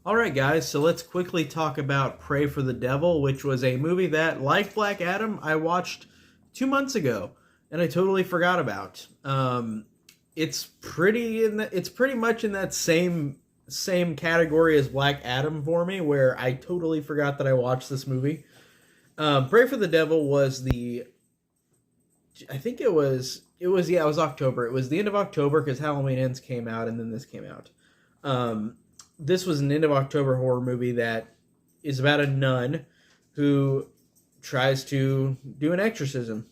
Alright guys, so let's quickly talk about Pray for the Devil, which was a movie that, like Black Adam, I watched 2 months ago, and I totally forgot about. It's pretty much in that same category as Black Adam for me, where I totally forgot that I watched this movie. Pray for the Devil was I think it was October. It was the end of October because Halloween Ends came out, and then this came out. This was an end of October horror movie that is about a nun who tries to do an exorcism.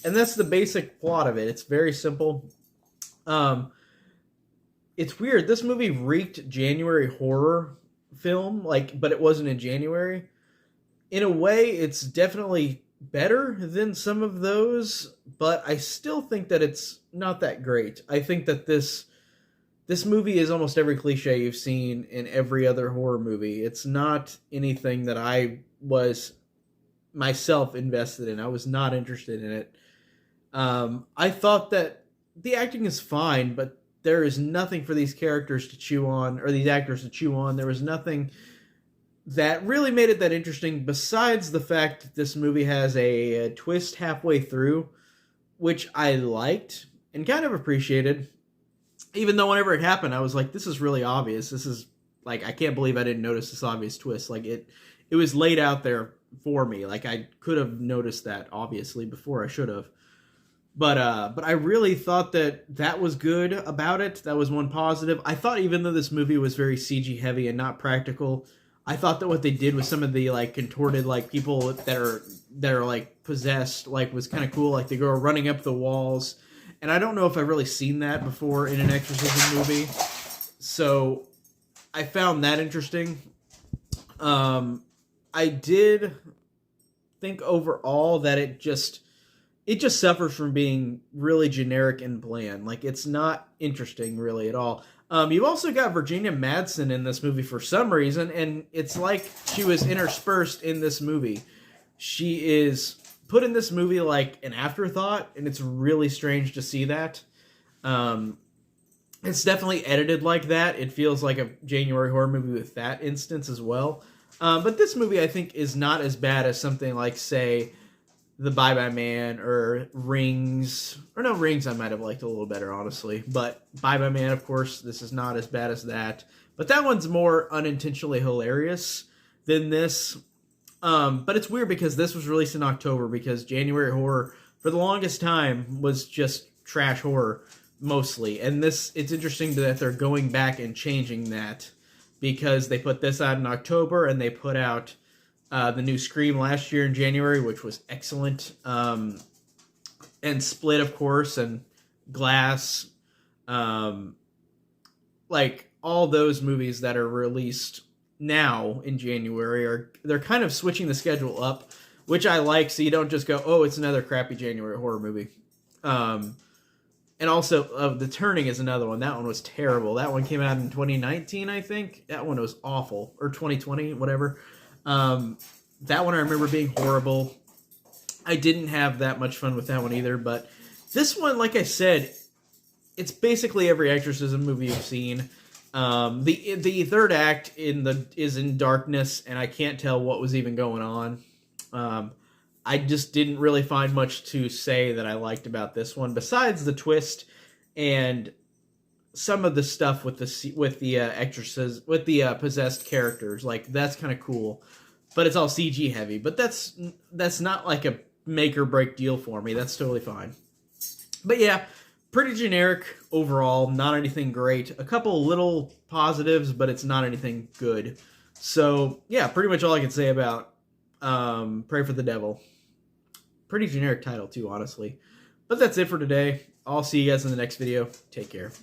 And that's the basic plot of it. It's very simple. It's weird. This movie reeked January horror film, but it wasn't in January. In a way, it's definitely better than some of those, but I still think that it's not that great. I think that this movie is almost every cliche you've seen in every other horror movie. It's not anything that I was myself invested in. I was not interested in it. I thought that the acting is fine, but there is nothing for these characters to chew on, or these actors to chew on. There was nothing that really made it that interesting, besides the fact that this movie has a twist halfway through, which I liked and kind of appreciated. Even though whenever it happened, I was like, this is really obvious. This is, I can't believe I didn't notice this obvious twist. It was laid out there for me. I could have noticed that, obviously, before I should have. But I really thought that was good about it. That was one positive. I thought even though this movie was very CG heavy and not practical, I thought that what they did with some of the, contorted, people that are possessed, was kind of cool. They go running up the walls. And I don't know if I've really seen that before in an exorcism movie. So I found that interesting. I did think overall that it just suffers from being really generic and bland. It's not interesting really at all. You've also got Virginia Madsen in this movie for some reason, and it's like she was interspersed in this movie. She is put in this movie like an afterthought, and it's really strange to see that. It's definitely edited like that. It feels like a January horror movie with that instance as well. But this movie, I think, is not as bad as something like, say, The Bye-Bye Man or Rings. Or no, Rings I might have liked a little better, honestly. But Bye-Bye Man, of course, this is not as bad as that. But that one's more unintentionally hilarious than this. But it's weird because this was released in October, because January horror, for the longest time, was just trash horror, mostly. And it's interesting that they're going back and changing that, because they put this out in October, and they put out the new Scream last year in January, which was excellent. And Split, of course, and Glass. All those movies that are released now in January they're kind of switching the schedule up, which I like, so you don't just go, oh, it's another crappy January horror movie. And also, The Turning is another one. That one was terrible. That one came out in 2019, I think. That one was awful. Or 2020, whatever. That one I remember being horrible. I didn't have that much fun with that one either, but this one, like I said, it's basically every exorcism movie you've seen. The third act is in darkness, and I can't tell what was even going on. I just didn't really find much to say that I liked about this one, besides the twist and some of the stuff with the possessed characters. That's kind of cool, but it's all CG heavy. But that's not like a make or break deal for me. That's totally fine. But yeah, pretty generic overall, not anything great. A couple little positives, but it's not anything good. So, yeah, pretty much all I can say about Pray for the Devil. Pretty generic title, too, honestly. But that's it for today. I'll see you guys in the next video. Take care.